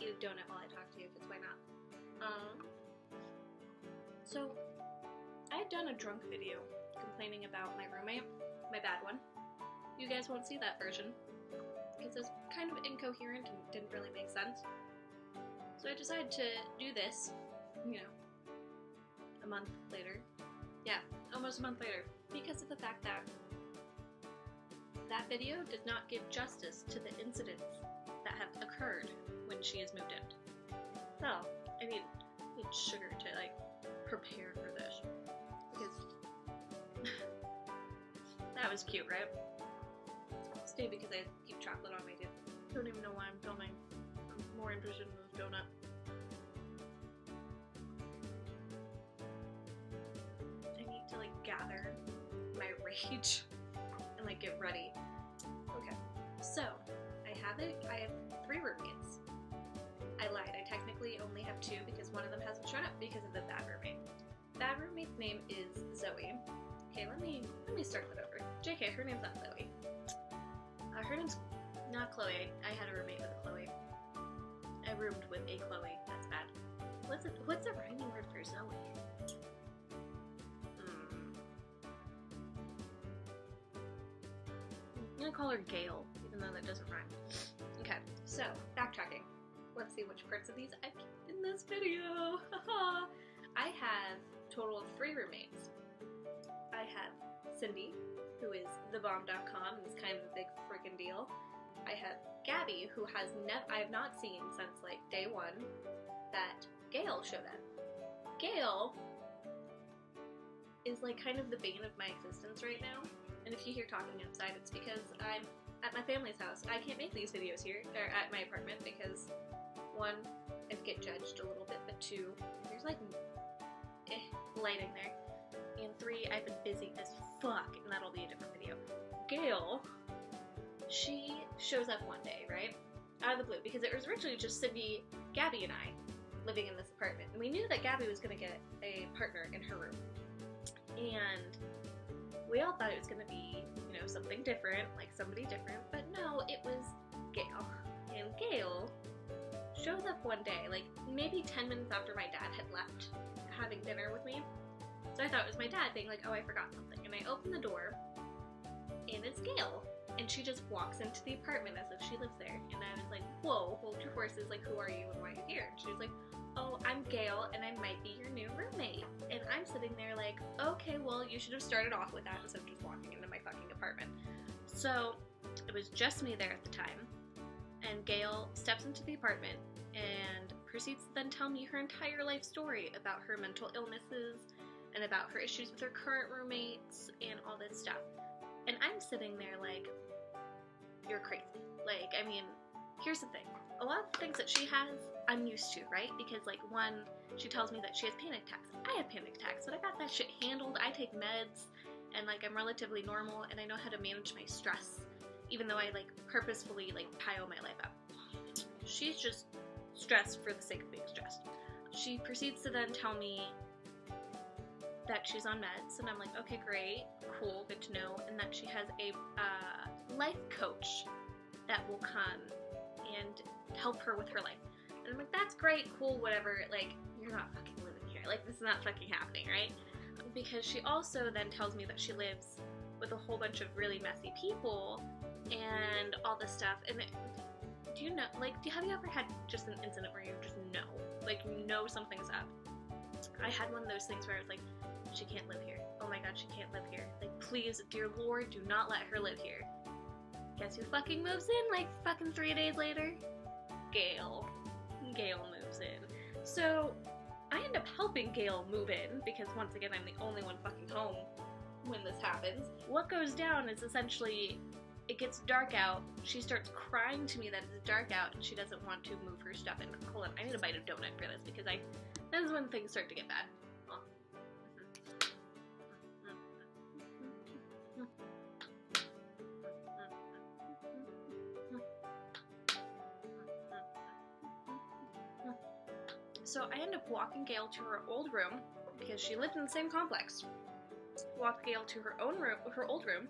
eat a donut while I talk to you, because why not? So, I had done a drunk video complaining about my roommate, my bad one. You guys won't see that version, because it was kind of incoherent and didn't really make sense. So I decided to do this, you know, a month later. Yeah, almost a month later, because of the fact that that video did not give justice to the incidents that have occurred when she has moved in. So, I need sugar to, like, prepare for this. Because that was cute, right? Stay because I keep chocolate on my too. Don't even know why I'm filming. I'm more interested in this donut. I need to, like, gather my rage and, like, get ready. Okay, so I have 3 roommates. I lied, I technically only have 2 because one of them hasn't shown up because of the bad roommate. That roommate's name is Zoe. Okay, let me start that over. JK, her name's not Zoe. Her name's not Chloe. I had a roommate with a Chloe. I roomed with a Chloe. That's bad. What's a rhyming word for Zoe? I'm gonna call her Gail, even though that doesn't rhyme. Okay, so backtracking. Let's see which parts of these I kept in this video. I have a total of 3 roommates. I have Cindy, who is thebomb.com and is kind of a big freaking deal. I have Gabby, who I have not seen since, like, day 1 that Gail showed up. Gail is, like, kind of the bane of my existence right now. And if you hear talking outside, it's because I'm at my family's house. I can't make these videos here, or at my apartment, because 1, I get judged a little bit, but 2, there's, like, lighting there. And 3, I've been busy as fuck, and that'll be a different video. Gail, she shows up one day, right? Out of the blue, because it was originally just Cindy, Gabby, and I living in this apartment. And we knew that Gabby was gonna get a partner in her room. And we all thought it was gonna be, you know, something different, like somebody different, but no, it was Gail. And Gail shows up one day, like maybe 10 minutes after my dad had left having dinner with me. So I thought it was my dad being like, oh, I forgot something. And I open the door, and it's Gail. And she just walks into the apartment as if she lives there. And I was like, whoa, hold your horses, like, who are you and why are you here? And she was like, oh, I'm Gail, and I might be your new roommate. And I'm sitting there like, okay, well, you should have started off with that instead of just walking into my fucking apartment. So it was just me there at the time. And Gail steps into the apartment and proceeds to then tell me her entire life story about her mental illnesses and about her issues with her current roommates and all this stuff. And I'm sitting there like, you're crazy. Like, I mean, here's the thing. A lot of the things that she has, I'm used to, right? Because, like, 1, she tells me that she has panic attacks. I have panic attacks, but I got that shit handled. I take meds, and, like, I'm relatively normal, and I know how to manage my stress, even though I, like, purposefully, like, pile my life up. She's just stressed for the sake of being stressed. She proceeds to then tell me that she's on meds, and I'm like, okay, great, cool, good to know, and that she has a life coach that will come and help her with her life. And I'm like, that's great, cool, whatever, like, you're not fucking living here, like, this is not fucking happening, right? Because she also then tells me that she lives with a whole bunch of really messy people and all this stuff, and do you know, like, have you ever had just an incident where you just know, like, you know something's up? I had one of those things where I was like, she can't live here. Oh my god, she can't live here. Like, please, dear Lord, do not let her live here. Guess who fucking moves in, like, fucking 3 days later? Gail. Gail moves in. So, I end up helping Gail move in, because once again, I'm the only one fucking home when this happens. What goes down is essentially, it gets dark out, she starts crying to me that it's dark out, and she doesn't want to move her stuff in. Hold on, I need a bite of donut for this, because this is when things start to get bad. Oh. So I end up walking Gail to her old room, because she lived in the same complex. Walked Gail to her own room, her old room,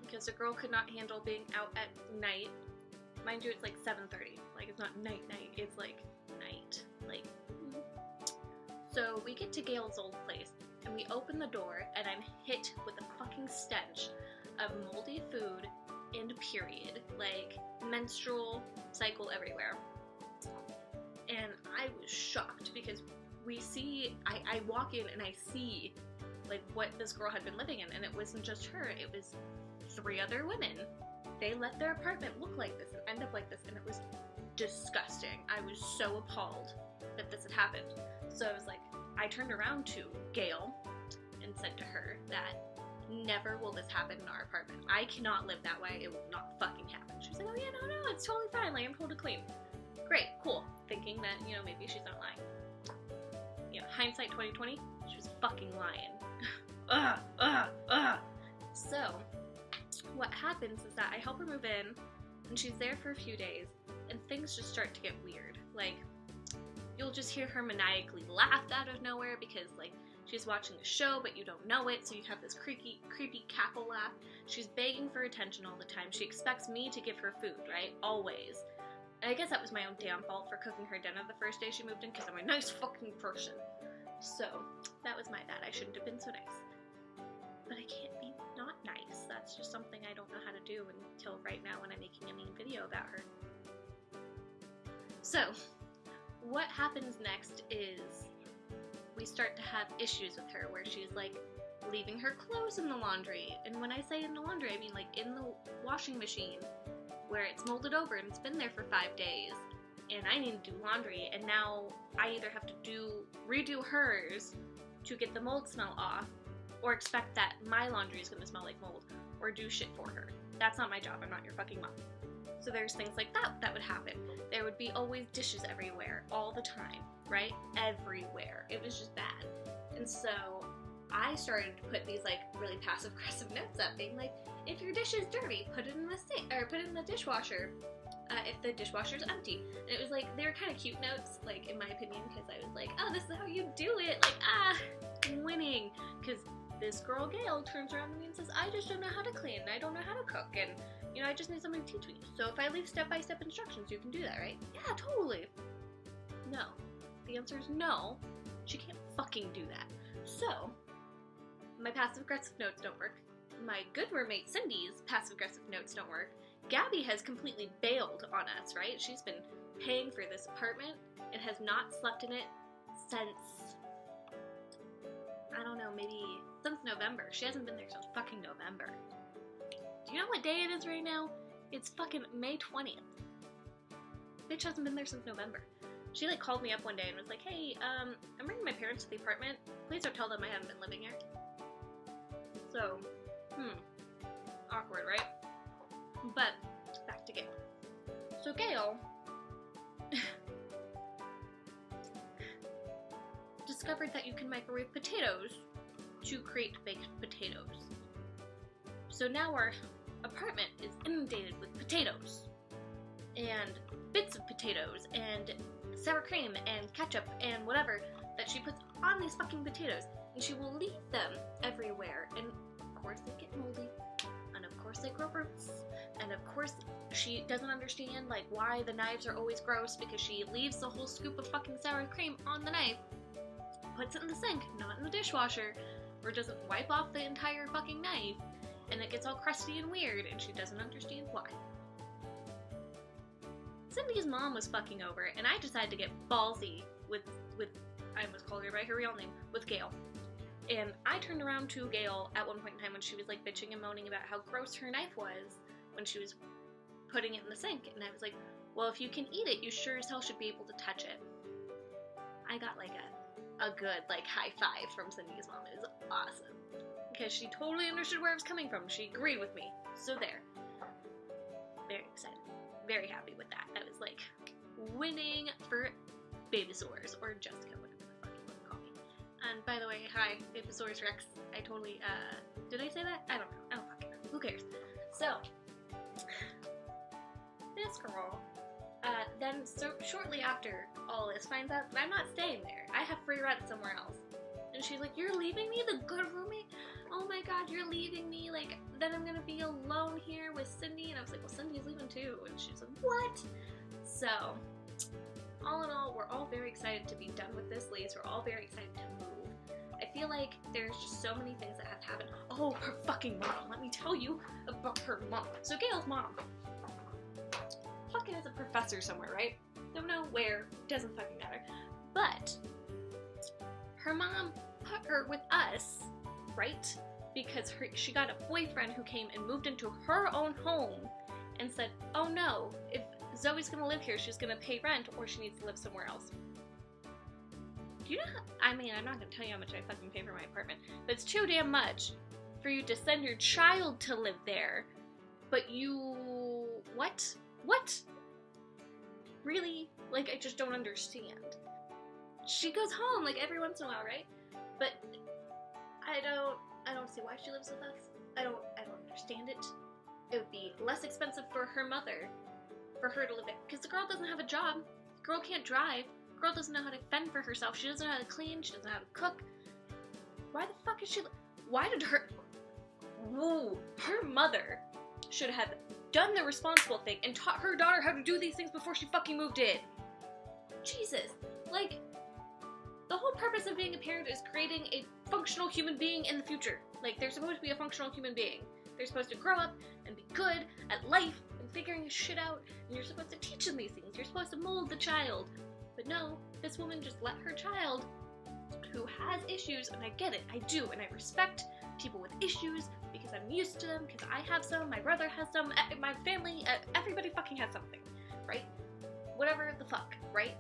because the girl could not handle being out at night Mind you, it's like 7:30. Like, it's not night, it's like night. Like, so we get to Gail's old place, and we open the door, and I'm hit with a fucking stench of moldy food and period. Like, menstrual cycle everywhere. And I was shocked because I walk in and I see, like, what this girl had been living in, and it wasn't just her, it was 3 other women. They let their apartment look like this and end up like this, and it was disgusting. I was so appalled that this had happened. So I was like, I turned around to Gail and said to her that never will this happen in our apartment. I cannot live that way. It will not fucking happen. She was like, oh yeah, no, it's totally fine. Like, I'm told to clean. Great, cool. Thinking that, maybe she's not lying. Hindsight 2020, she was fucking lying. So, what happens is that I help her move in, and she's there for a few days, and things just start to get weird. Like, you'll just hear her maniacally laugh out of nowhere because, like, she's watching a show, but you don't know it, so you have this creepy cackle laugh. She's begging for attention all the time. She expects me to give her food, right? Always. And I guess that was my own damn fault for cooking her dinner the first day she moved in, because I'm a nice fucking person. So, that was my bad. I shouldn't have been so nice. But I can't be not nice. That's just something I don't know how to do until right now when I'm making a mean video about her. So, what happens next is we start to have issues with her where she's like leaving her clothes in the laundry. And when I say in the laundry, I mean like in the washing machine where it's molded over and it's been there for 5 days. And I need to do laundry, and now I either have to redo hers to get the mold smell off, or expect that my laundry is going to smell like mold, or do shit for her. That's not my job. I'm not your fucking mom. So there's things like that would happen. There would be always dishes everywhere, all the time, right? Everywhere. It was just bad. And so I started to put these like really passive-aggressive notes up, being like, if your dish is dirty, put it in the sink, or put it in the dishwasher. If the dishwasher's empty. And it was like, they were kind of cute notes, like, in my opinion, because I was like, oh, this is how you do it, like, I'm winning, because this girl, Gail, turns around to me and says, I just don't know how to clean, I don't know how to cook, and, I just need somebody to teach me. So if I leave step-by-step instructions, you can do that, right? Yeah, totally. No. The answer is no. She can't fucking do that. So, my passive-aggressive notes don't work. My good roommate, Cindy's passive-aggressive notes don't work. Gabby has completely bailed on us, right? She's been paying for this apartment and has not slept in it since, I don't know, maybe since November. She hasn't been there since fucking November. Do you know what day it is right now? It's fucking May 20th. Bitch hasn't been there since November. She like called me up one day and was like, hey, I'm bringing my parents to the apartment. Please don't tell them I haven't been living here. So, awkward, right? But, back to Gail. So Gail discovered that you can microwave potatoes to create baked potatoes. So now our apartment is inundated with potatoes, and bits of potatoes, and sour cream, and ketchup, and whatever that she puts on these fucking potatoes, and she will leave them everywhere, and of course they get moldy, and of course they grow roots. And of course, she doesn't understand, like, why the knives are always gross, because she leaves the whole scoop of fucking sour cream on the knife, puts it in the sink, not in the dishwasher, or doesn't wipe off the entire fucking knife, and it gets all crusty and weird, and she doesn't understand why. Cindy's mom was fucking over, and I decided to get ballsy with I almost called her by her real name, with Gail. And I turned around to Gail at one point in time when she was, like, bitching and moaning about how gross her knife was when she was putting it in the sink, and I was like, well, if you can eat it, you sure as hell should be able to touch it. I got, like, a good, like, high five from Cindy's mom. It was awesome. Because she totally understood where I was coming from. She agreed with me. So there. Very excited. Very happy with that. That was, like, winning for Babysaurs, or Jessica, whatever the fuck you want to call me. And, by the way, hi, Babysaurs Rex. I totally, did I say that? I don't know. I don't fucking know. Who cares? So, this girl, then shortly after all this, finds out that I'm not staying there. I have free rent somewhere else. And she's like, you're leaving me, the good roommate? oh my god, you're leaving me, like, then I'm gonna be alone here with Cindy. And I was like, well, Cindy's leaving too. And she's like, what? So, all in all, we're all very excited to be done with this lease. We're all very excited to move. I feel like there's just so many things that have to happen. Oh, her fucking mom. Let me tell you about her mom. So Gail's mom fucking is a professor somewhere, right? Don't know where. Doesn't fucking matter. But her mom put her with us, right? Because she got a boyfriend who came and moved into her own home and said, oh no, if Zoe's gonna live here, she's gonna pay rent or she needs to live somewhere else. Do you know how, I mean, I'm not gonna tell you how much I fucking pay for my apartment, but it's too damn much for you to send your child to live there, but you, what? What? Really? Like, I just don't understand. She goes home, like, every once in a while, right? But I don't see why she lives with us. I don't understand it. It would be less expensive for her mother, for her to live there, because the girl doesn't have a job. The girl can't drive. The girl doesn't know how to fend for herself. She doesn't know how to clean. She doesn't know how to cook. Why the fuck is she, why did her, whoa, her mother should have done the responsible thing and taught her daughter how to do these things before she fucking moved in. Jesus. Like, the whole purpose of being a parent is creating a functional human being in the future. Like, they're supposed to be a functional human being. They're supposed to grow up and be good at life and figuring shit out, and you're supposed to teach them these things. You're supposed to mold the child. But no, this woman just let her child, who has issues, and I get it, I do, and I respect people with issues because I'm used to them, because I have some, my brother has some, my family, everybody fucking has something, right? Whatever the fuck, right?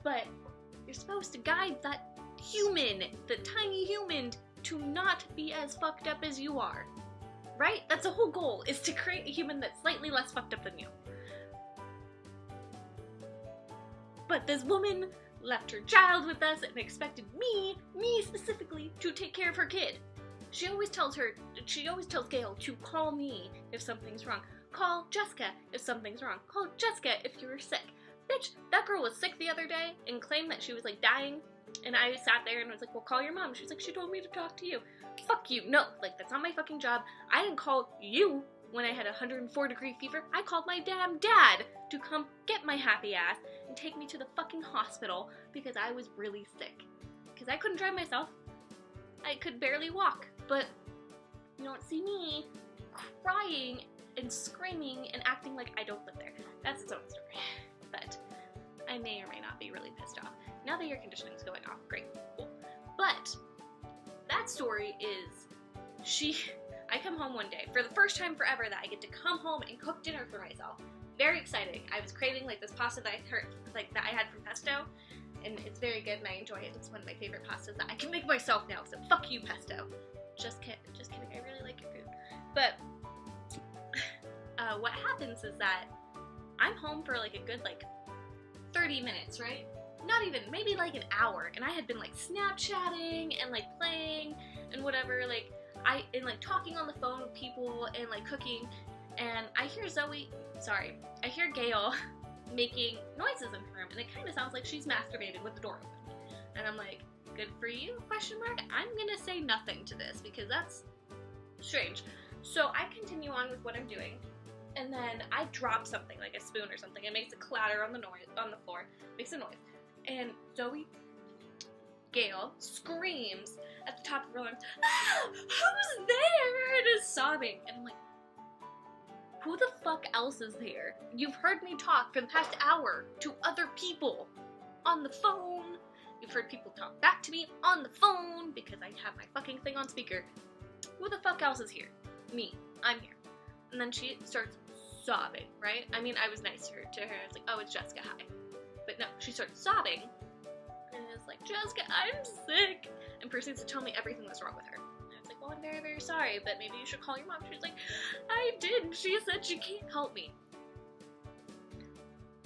But you're supposed to guide that human, the tiny human, to not be as fucked up as you are. Right? That's the whole goal, is to create a human that's slightly less fucked up than you. But this woman left her child with us and expected me specifically, to take care of her kid. She always tells Gail to call me if something's wrong. Call Jessica if something's wrong. Call Jessica if you're sick. Bitch, that girl was sick the other day and claimed that she was, like, dying. And I sat there and was like, well, call your mom. She was like, she told me to talk to you. Fuck you. No, like, that's not my fucking job. I didn't call you when I had a 104-degree fever. I called my damn dad to come get my happy ass and take me to the fucking hospital because I was really sick. Because I couldn't drive myself. I could barely walk. But you don't see me crying and screaming and acting like I don't live there. That's its own story. But I may or may not be really pissed off. Now the air conditioning's going off, great, cool. But that story is, I come home one day, for the first time forever that I get to come home and cook dinner for myself. Very exciting. I was craving, like, this pasta that I had from Pesto, and it's very good and I enjoy it. It's one of my favorite pastas that I can make myself now, so fuck you, Pesto. Just kidding, I really like your food. But, what happens is that I'm home for, like, a good, like, 30 minutes, right? Not even, maybe like an hour, and I had been like Snapchatting and like playing and whatever, like, and like talking on the phone with people and like cooking, and I hear Gail making noises in her room, and it kind of sounds like she's masturbating with the door open. And I'm like, good for you, question mark? I'm gonna say nothing to this because that's strange. So I continue on with what I'm doing. And then I drop something, like a spoon or something. It makes a clatter on the floor, makes a noise. And Gail, screams at the top of her lungs, ah, who's there? And is sobbing. And I'm like, who the fuck else is there? You've heard me talk for the past hour to other people on the phone. You've heard people talk back to me on the phone because I have my fucking thing on speaker. Who the fuck else is here? Me. I'm here. And then she starts sobbing, right? I mean, I was nice to her. I was like, oh, it's Jessica, hi. But no, she starts sobbing, and it's like, Jessica, I'm sick, and proceeds to tell me everything that's wrong with her. And I was like, well, I'm very, very sorry, but maybe you should call your mom. She was like, I did. She said she can't help me.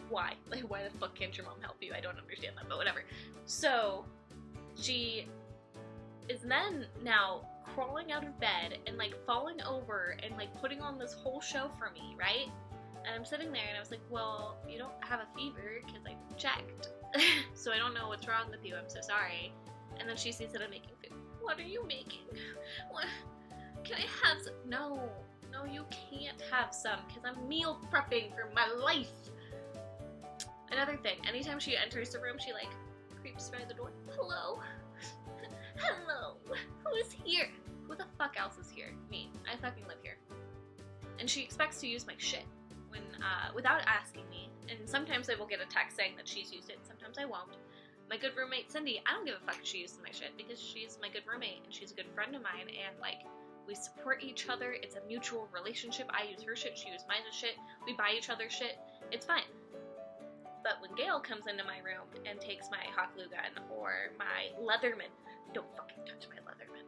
Why? Like, why the fuck can't your mom help you? I don't understand that, but whatever. So, she is then now crawling out of bed and like falling over and like putting on this whole show for me, right? And I'm sitting there and I was like, well, you don't have a fever because I checked. So I don't know what's wrong with you. I'm so sorry. And then she sees that I'm making food. What are you making? What? Can I have some? No, no, you can't have some because I'm meal prepping for my life. Another thing, anytime she enters the room, she like creeps by the door. Hello? Hello? Who is here? Who the fuck else is here? Me. I fucking live here. And she expects to use my shit when without asking me. And sometimes I will get a text saying that she's used it, sometimes I won't. My good roommate Cindy, I don't give a fuck if she uses my shit because she's my good roommate and she's a good friend of mine, and like we support each other. It's a mutual relationship. I use her shit, she uses my shit. We buy each other shit. It's fine. But when Gail comes into my room and takes my hot glue gun or my Leatherman, don't fucking touch my Leatherman.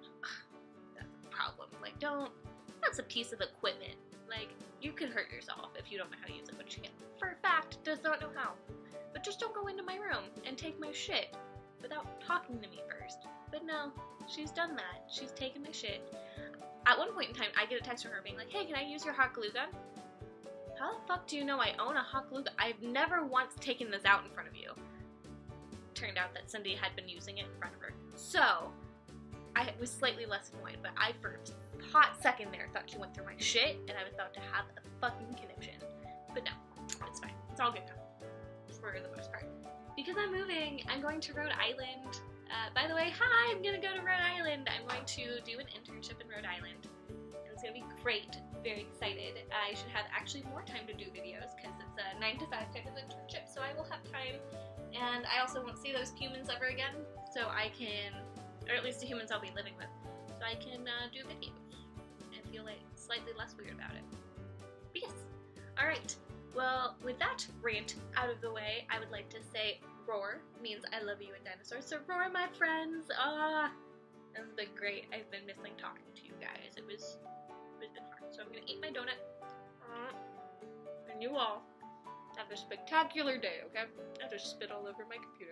That's a problem. Like, don't. That's a piece of equipment. Like, you could hurt yourself if you don't know how to use it, which you can, for a fact, does not know how. But just don't go into my room and take my shit without talking to me first. But no, she's done that. She's taken my shit. At one point in time, I get a text from her being like, hey, can I use your hot glue gun? How the fuck do you know I own a hot glue gun? I've never once taken this out in front of you. Turned out that Cindy had been using it in front of her. So, I was slightly less annoyed, but I for a hot second there thought she went through my shit and I was about to have a fucking conniption. But no, it's fine. It's all good now. For the most part. Because I'm moving, I'm going to Rhode Island. By the way, hi, I'm gonna go to Rhode Island. I'm going to do an internship in Rhode Island. And it's gonna be great. Very excited. I should have actually more time to do videos because it's a 9 to 5 type of internship, so I will have time. And I also won't see those humans ever again, so I can, or at least the humans I'll be living with, so I can do videos and feel like slightly less weird about it. But yes. Alright, well, with that rant out of the way, I would like to say Rawr means I love you in dinosaurs, so Rawr, my friends! This has been great. I've been missing talking to you guys. It's been hard. So I'm gonna eat my donut. And you all have a spectacular day, okay? I just spit all over my computer.